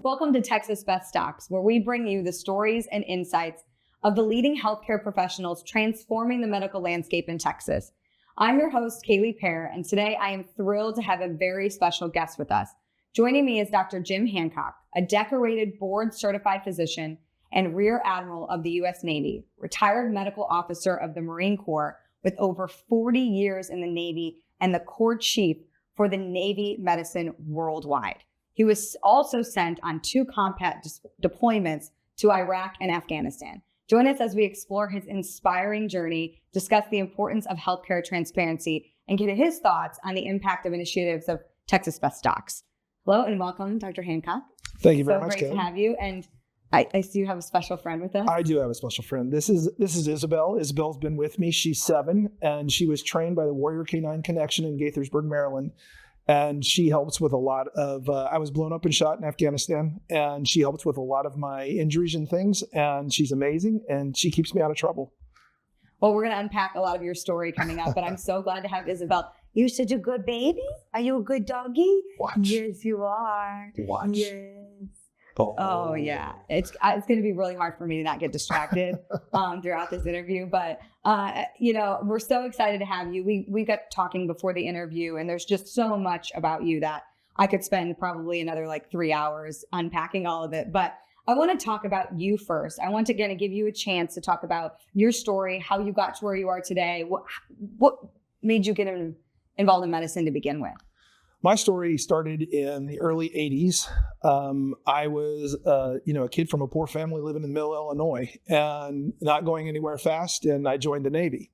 Welcome to Texas Best Stocks, where we bring you the stories and insights of the leading healthcare professionals transforming the medical landscape in Texas. I'm your host, Kaylee Pear, and today I am thrilled to have a very special guest with us. Joining me is Dr. Jim Hancock, a decorated board-certified physician and Rear Admiral of the U.S. Navy, retired medical officer of the Marine Corps with over 40 years in the Navy and the Corps Chief for the Navy Medicine worldwide. He was also sent on 2 combat deployments to Iraq and Afghanistan. Join us as we explore his inspiring journey, discuss the importance of healthcare transparency, and get his thoughts on the impact of initiatives of Texas Best Stocks. Hello and welcome, Dr. Hancock. Thank you very much, So great Kelly. to have you. And I see you have a special friend with us. I do have a special friend. This is Isabel. Isabel's been with me. She's 7, and she was trained by the Warrior K-9 Connection in Gaithersburg, Maryland. And she helps with a lot of, I was blown up and shot in Afghanistan, and she helps with a lot of my injuries and things. And she's amazing, and she keeps me out of trouble. Well, we're going to unpack a lot of your story coming up, but I'm so glad to have Isabel. You're such a good baby. Are you a good doggy? Watch. Yes, you are. Watch. Yes. Oh yeah, it's going to be really hard for me to not get distracted throughout this interview. But we're so excited to have you. We got talking before the interview, and there's just so much about you that I could spend probably another 3 hours unpacking all of it. But I want to talk about you first. I want to give you a chance to talk about your story, how you got to where you are today. What made you get involved in medicine to begin with? My story started in the early 80s. I was, a kid from a poor family living in Mill, Illinois, and not going anywhere fast. And I joined the Navy,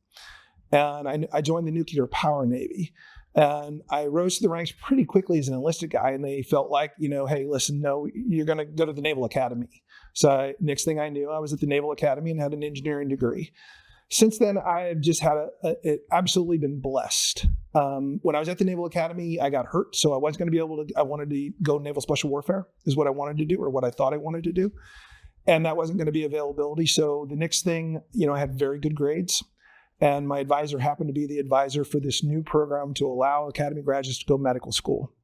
and I joined the nuclear power Navy. And I rose to the ranks pretty quickly as an enlisted guy. And they felt like, hey, listen, no, you're going to go to the Naval Academy. So next thing I knew, I was at the Naval Academy and had an engineering degree. Since then, I've just had absolutely been blessed. When I was at the Naval Academy, I got hurt. So I wasn't going to be able to, I wanted to go Naval Special Warfare is what I wanted to do, or what I thought I wanted to do. And that wasn't going to be availability. So the next thing, I had very good grades. And my advisor happened to be the advisor for this new program to allow Academy graduates to go medical school.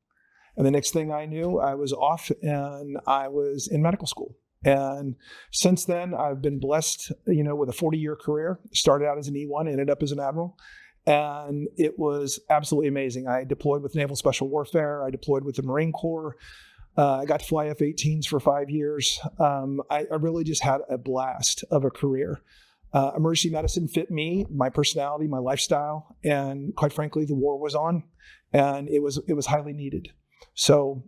And the next thing I knew, I was off and I was in medical school. And since then, I've been blessed, with a 40-year career. Started out as an E1, ended up as an admiral. And it was absolutely amazing. I deployed with Naval Special Warfare. I deployed with the Marine Corps. I got to fly F-18s for 5 years. I really just had a blast of a career. Emergency medicine fit me, my personality, my lifestyle, and quite frankly, the war was on, and it was highly needed. So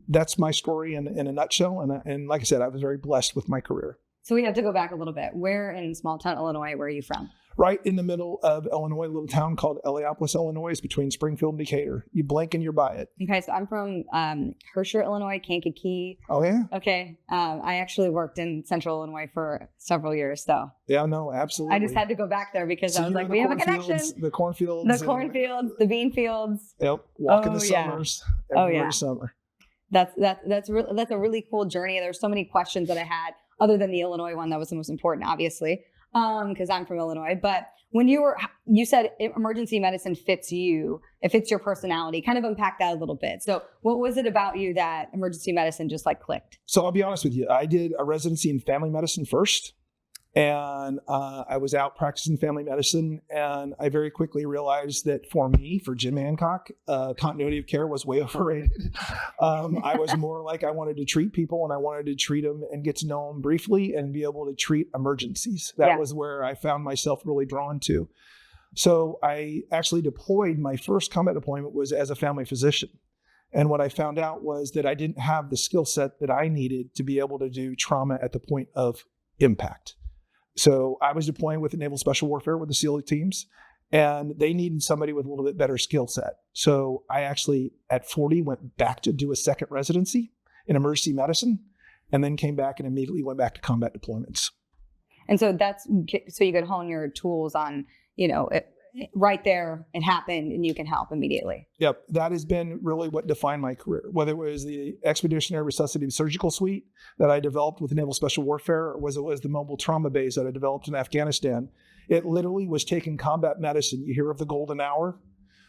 that's my story in a nutshell. And like I said, I was very blessed with my career. So we have to go back a little bit. Where in small town Illinois were you from? Right in the middle of Illinois, a little town called Eliopolis, Illinois. It's between Springfield and Decatur. You blink and you're by it. Okay, so I'm from Herscher, Illinois, Kankakee. Oh, yeah? Okay. I actually worked in central Illinois for several years, so. Yeah, no, absolutely. I just had to go back there because So I was like, we have a connection. The cornfields. The cornfields, the bean fields. Yep, walking Oh, the yeah. summers Oh, every yeah. summer. That's a really cool journey. There's so many questions that I had, other than the Illinois one that was the most important, obviously, because I'm from Illinois. But when you said emergency medicine fits you, it fits your personality. Kind of unpack that a little bit. So what was it about you that emergency medicine just clicked? So I'll be honest with you. I did a residency in family medicine first. And I was out practicing family medicine, and I very quickly realized that for Jim Hancock, continuity of care was way overrated. I was more like I wanted to treat people, and I wanted to treat them and get to know them briefly and be able to treat emergencies. That was where I found myself really drawn to. So I actually deployed. My first combat deployment was as a family physician. And what I found out was that I didn't have the skill set that I needed to be able to do trauma at the point of impact. So I was deploying with the Naval Special Warfare with the SEAL teams, and they needed somebody with a little bit better skill set. So I actually, at 40, went back to do a second residency in emergency medicine, and then came back and immediately went back to combat deployments. And so so you could hone your tools on, right there, it happened, and you can help immediately. Yep. That has been really what defined my career, whether it was the Expeditionary Resuscitative Surgical Suite that I developed with Naval Special Warfare, or was the mobile trauma base that I developed in Afghanistan. It literally was taking combat medicine. You hear of the golden hour?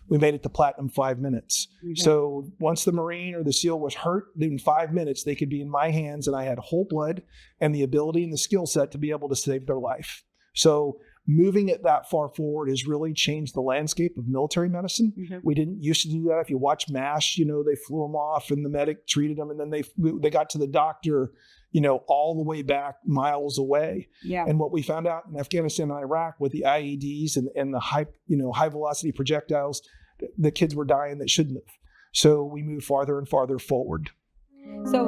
We made it to platinum 5 minutes. Mm-hmm. So once the Marine or the SEAL was hurt, in 5 minutes, they could be in my hands, and I had whole blood and the ability and the skill set to be able to save their life. So moving it that far forward has really changed the landscape of military medicine. Mm-hmm. We didn't used to do that. If you watch MASH, they flew them off and the medic treated them, and then they got to the doctor, all the way back miles away. Yeah. And what we found out in Afghanistan and Iraq with the IEDs and the high velocity projectiles, the kids were dying that shouldn't have. So we moved farther and farther forward. So